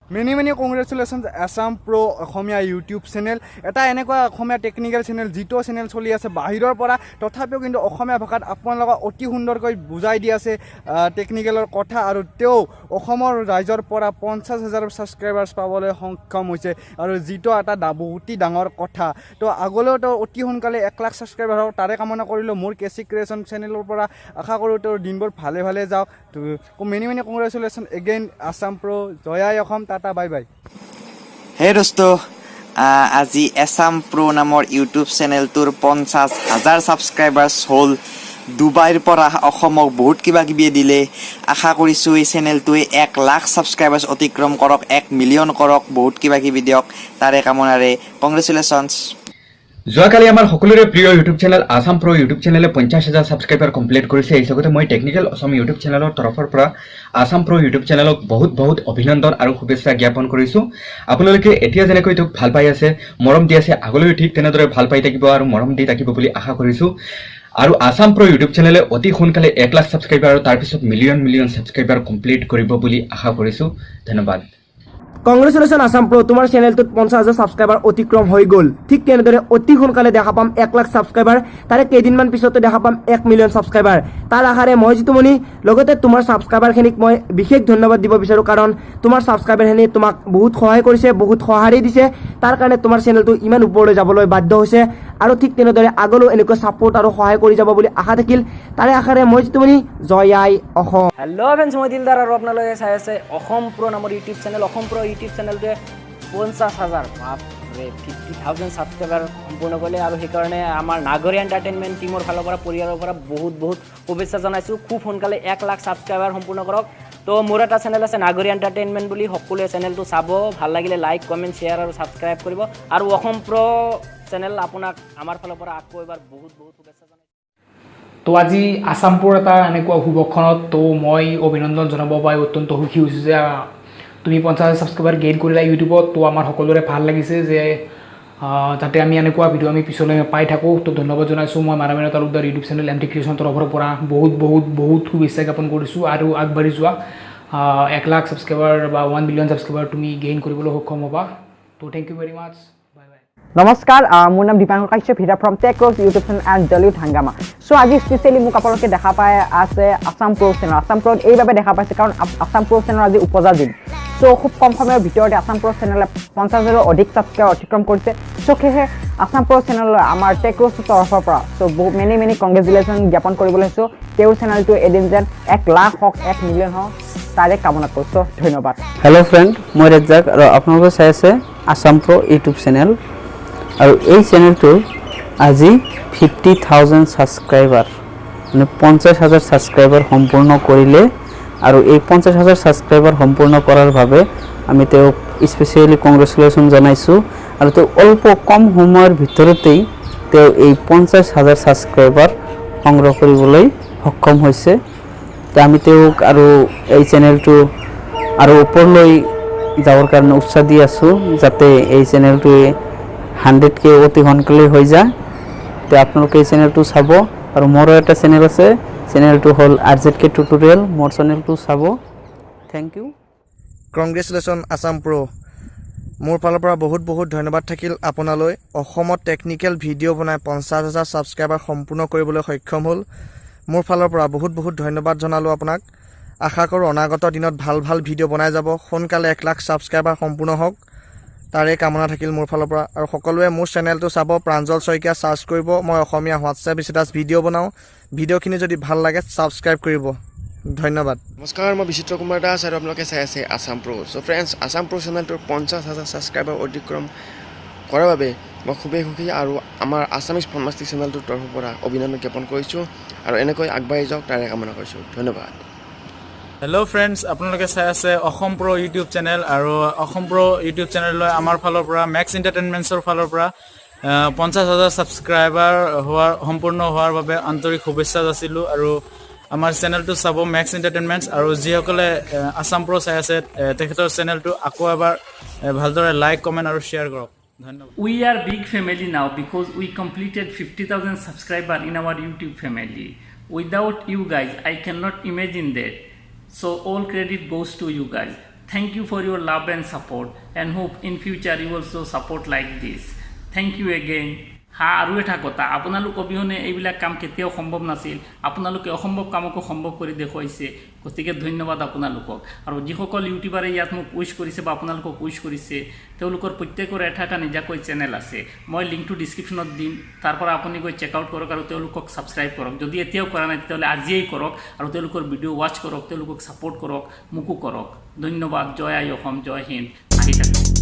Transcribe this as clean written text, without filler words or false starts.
Many congratulations assampro অসমীয়া YouTube channel এটা এনেকুৱা অসমীয়া technical channel যিটো চেনেল চলি আছে বাহিৰৰ পৰা তথাপিও কিন্তু অসমীয়া ভাষাত আপোনালোকক অতি সুন্দৰকৈ বুজাই দি আছে টেকনিক্যালৰ কথা আৰু তেও অসমৰ ৰাইজৰ পৰা 50,000 সাবস্ক্ৰাইবাৰ্ছ পাবলৈ সক্ষম হৈছে আৰু যিটো এটা বহুতি ডাঙৰ কথা তো আগলৈও তো অতি সোনকালে 1 লাখ সাবস্ক্ৰাইবাৰ হওক তাৰে কামনা কৰিলো মোৰ কেসি ক্ৰিয়েচন চেনেলৰ পৰা আশা কৰো তোৰ দিনবোৰ ভালে ভালে যাওক তো মেনি কংগ্ৰেচুলেশ্যন এগেইন assampro জয়াই অসম টাটা বাই বাই হে দোস্ত আজি assampro নামৰ ইউটিউব চেনেলটোৰ 50,000 সাবস্ক্ৰাইবাৰ্ছ হ'ল দুবাইৰ পৰা অসমক বহুত কিবা কিবি দিলে আশা কৰিছো এই চেনেলটোৱে 1 লাখ সাবস্ক্ৰাইবাৰ্ছ অতিক্ৰম কৰক 1 মিলিয়ন কৰক বহুত কিবা কিবি দিয়ক তাৰে কামনাৰে কংগ্ৰেচুলেশ্যনছ যোৱাকালি আমাৰ সকলোৰে প্ৰিয় ইউটিউব চেনেল assampro ইউটিউব চেনেলে 50,000 সাবস্ক্ৰাইবাৰ কমপ্লিট কৰিছে এই সগতে মই টেকনিক্যাল অসম ইউটিউব চেনেলৰ তৰফৰ পৰা assampro ইউটিউব চেনেলক বহুত অভিনন্দন আৰু শুভেচ্ছা জ্ঞাপন কৰিছো আপোনালোকে এতিয়া যেনেকৈ তোক ভাল পাই আছে মৰম দি আছে আগলৈ ঠিক তেনেদৰে ভাল পাই থাকিব আৰু মৰম দি থাকিব বুলি আশা কৰিছো আৰু assampro ইউটিউব চেনেলে অতি সোনকালে 1 লাখ সাবস্ক্ৰাইবাৰ আৰু তাৰ পিছত মিলিয়ন সাবস্ক্ৰাইবাৰ কমপ্লিট কৰিব বুলি আশা কৰিছো ধন্যবাদ Congratulations assampro তোমাৰ চ্যানেলটোত 50,000 সাবস্ক্ৰাইবাৰ অতিক্ৰম হৈ গল ঠিক তেনেদৰে অতি সোনকালে দেখা পাম 1 লাখ সাবস্ক্ৰাইবাৰ তাৰে কেইদিনমান পিছতে দেখা পাম 1 মিলিয়ন সাবস্ক্ৰাইবাৰ তাৰ আশাৰে মই জিতুমনি লগতে তোমাৰ সাবস্ক্ৰাইবাৰখিনিক মই বিশেষ ধন্যবাদ দিব বিচাৰো কাৰণ তোমাৰ সাবস্ক্ৰাইবাৰখিনি তোমাক বহুত সহায় কৰিছে বহুত সহাৰি দিছে তাৰ কাৰণে তোমাৰ চেনেলটো ইমান ওপৰলৈ যাবলৈ বাধ্য হৈছে আৰু ঠিক তেনেদৰে আগলৈ এনেকৈ সাপোৰ্ট আৰু সহায় কৰি যাব বুলি আশা থাকিল তাৰে আশাৰে মই জিতুমনি জয়াই অসম হেল্ল' ফ্ৰেণ্ডছ মই দিলদাৰ আৰু আপোনালোকে চাই আছে assampro নামৰ ইউটিউব চেনেল assampro ইউটিউব চেনেলটোৱে 50,000 বাপৰে 50,000 সাবস্ক্ৰাইবাৰ সম্পূৰ্ণ কৰিলে আৰু সেইকাৰণে আমাৰ নাগৰী এণ্টাৰটেইনমেণ্ট টিমৰ ফালৰ পৰা পৰিয়ালৰ পৰা বহুত শুভেচ্ছা জনাইছোঁ খুব সোনকালে 1 লাখ সাবস্ক্ৰাইবাৰ সম্পূৰ্ণ কৰক তো মোৰ এটা চেনেল আছে নাগৰী এণ্টাৰটেইনমেণ্ট বুলি সকলোৱে চেনেলটো চাব ভাল লাগিলে লাইক কমেণ্ট শ্বেয়াৰ আৰু ছাবস্ক্ৰাইব কৰিব আৰু assampro চেনেল আপোনাক আমাৰ ফালৰ পৰা আকৌ এবাৰ বহুত শুভেচ্ছা জনাইছোঁ তো আজি assampro এটা এনেকুৱা শুভক্ষণত তো মই অভিনন্দন জনাব পাই অত্যন্ত সুখী হৈছোঁ যে তুমি 50,000 সাবস্ক্ৰাইবাৰ গেইন কৰিলা ইউটিউবত তো আমাৰ সকলোৰে ভাল লাগিছে যে যাতে আমি এনেকুৱা ভিডিঅ' আমি পিছলৈ পাই থাকোঁ তো ধন্যবাদ জনাইছোঁ মই মাৰামেনা Talukdar YouTube channel MT creation তৰফৰ পৰা বহুত শুভেচ্ছা জ্ঞাপন কৰিছোঁ আৰু আগবাঢ়ি যোৱা 1 লাখ সাবস্ক্ৰাইবাৰ বা 1 মিলিয়ন সাবস্ক্ৰাইবাৰ তুমি গেইন কৰিবলৈ সক্ষম হ'বা তো থেংক ইউ ভেৰি মাছ নমস্কাৰ মোৰ নাম দীপাংকৰ কাশ্যপ হিৰা ফ্ৰম টেকৰছ YouTube channel and Jollywood Hungama show' আজি স্পেচিয়েলি মোক আপোনালোকে দেখা পাই আছে assampro চেনেল assampro এইভাবে দেখা পাইছে কাৰণ assampro চেনেল আজি উপজা দিন চ' খুব কম সময়ৰ ভিতৰতে assampro চেনেলে 50,000 অধিক সাবস্ক্ৰাইবাৰ অতিক্ৰম কৰিছে চ' সেয়েহে assampro চেনেল আমাৰ টেকৰছ তৰফৰ পৰা চ' মেনি কংগ্ৰেচুলেশ্যন জ্ঞাপন কৰিবলৈ লৈছোঁ তেওঁৰ চেনেলটো এদিন যেন 1 লাখ হওক 1 মিলিয়ন হওক তাৰে কামনা কৰিছোঁ ধন্যবাদ হেল্ল' ফ্ৰেণ্ড মই ৰেজাক আৰু আপোনালোকে চাই আছে assampro ইউটিউব চেনেল আৰু এই চেনেলটো আজি 50,000 সাবস্ক্ৰাইবাৰ মানে 50,000 সাবস্ক্ৰাইবাৰ সম্পূৰ্ণ কৰিলে আৰু এই 50,000 সাবস্ক্ৰাইবাৰ সম্পূৰ্ণ কৰাৰ বাবে আমি তেওঁক স্পেচিয়েলি কংগ্ৰেচুলেশ্যন জনাইছোঁ আৰু তেওঁ অল্প কম সময়ৰ ভিতৰতেই তেওঁ এই 50,000 সাবস্ক্ৰাইবাৰ সংগ্ৰহ কৰিবলৈ সক্ষম হৈছে তো আমি তেওঁক আৰু এই চেনেলটো আৰু ওপৰলৈ যাবৰ কাৰণে উৎসাহ দি আছোঁ যাতে এই চেনেলটোৱে 100K অতি সোনকালে হৈ যায় তো আপোনালোকে এই চেনেলটো চাব আৰু মোৰো এটা চেনেল আছে চেনেলটো হ'ল RZK টিউটৰিয়েল মোৰ চেনেলটো চাব থেংক ইউ কংগ্ৰেচুলেশ্যন assampro মোৰ ফালৰ পৰা বহুত ধন্যবাদ থাকিল আপোনালৈ অসমত টেকনিক্যাল ভিডিঅ' বনাই 50,000 সাবস্ক্ৰাইবাৰ সম্পূৰ্ণ কৰিবলৈ সক্ষম হ'ল মোৰ ফালৰ পৰা বহুত ধন্যবাদ জনালোঁ আপোনাক আশা কৰোঁ অনাগত দিনত ভাল ভিডিঅ' বনাই যাব সোনকালে 1 লাখ সাবস্ক্ৰাইবাৰ সম্পূৰ্ণ হওক তাৰে কামনা থাকিল মোৰ ফালৰ পৰা আৰু সকলোৱে মোৰ চেনেলটো চাব প্ৰাঞ্জল শইকীয়া সাৰ্চ কৰিব মই অসমীয়া হোৱাটছএপ ষ্টেটাছ ভিডিঅ' বনাওঁ ভিডিঅ'খিনি যদি ভাল লাগে সাবস্ক্ৰাইব কৰিব ধন্যবাদ নমস্কাৰ মই বিচিত্ৰ কুমাৰ দাস আৰু আপোনালোকে চাই আছে assampro চ' ফ্ৰেণ্ডছ assampro চেনেলটোৰ 50,000 সাবস্ক্ৰাইবাৰ অতিক্ৰম কৰাৰ বাবে মই খুবেই সুখী আৰু আমাৰ আছামিজ ফনমাষ্টিক চেনেলটোৰ তৰফৰ পৰা অভিনন্দন জ্ঞাপন কৰিছোঁ আৰু এনেকৈ আগবাঢ়ি যাওক তাৰে কামনা কৰিছোঁ ধন্যবাদ হেল্ল' ফ্ৰেণ্ডছ আপোনালোকে চাই আছে assampro ইউটিউব চেনেল আৰু assampro ইউটিউব চেনেললৈ আমাৰ ফালৰ পৰা মেক্স এণ্টাৰটেইনমেণ্টছৰ ফালৰ পৰা 50,000 সাবস্ক্ৰাইবাৰ সম্পূৰ্ণ হোৱাৰ বাবে আন্তৰিক শুভেচ্ছা যাচিলোঁ আৰু আমাৰ চেনেলটো চাব মেক্স এণ্টাৰটেইনমেণ্টছ আৰু যিসকলে assampro চাই আছে তেখেতৰ চেনেলটো আকৌ এবাৰ ভালদৰে লাইক কমেণ্ট আৰু শ্বেয়াৰ কৰক ধন্যবাদ We are big family now because we completed 50,000 subscribers in our YouTube family. Without you guys, I cannot imagine that. So all credit goes to you guys. Thank you for your love and support and hope in future you also support like this. Thank you again. আৰু এটা কথা আপোনালোক অবিহনে এইবিলাক কাম কেতিয়াও সম্ভৱ নাছিল আপোনালোকে অসম্ভৱ কামকো সম্ভৱ কৰি দেখুৱাইছে গতিকে ধন্যবাদ আপোনালোকক আৰু যিসকল ইউটিউবাৰে ইয়াত মোক উইশ কৰিছে বা আপোনালোকক উইশ কৰিছে তেওঁলোকৰ প্ৰত্যেকৰ এটা নিজাকৈ চেনেল আছে মই লিংকটো ডিছক্ৰিপশ্যনত দিম তাৰ পৰা আপুনি গৈ চেক আউট কৰক আৰু তেওঁলোকক ছাবস্ক্ৰাইব কৰক যদি এতিয়াও কৰা নাই তেতিয়াহ'লে আজিয়েই কৰক আৰু তেওঁলোকৰ ভিডিঅ' ৱাচ কৰক তেওঁলোকক ছাপোৰ্ট কৰক মোকো কৰক ধন্যবাদ জয় আই অসম জয় হিন্দ আহি থাকক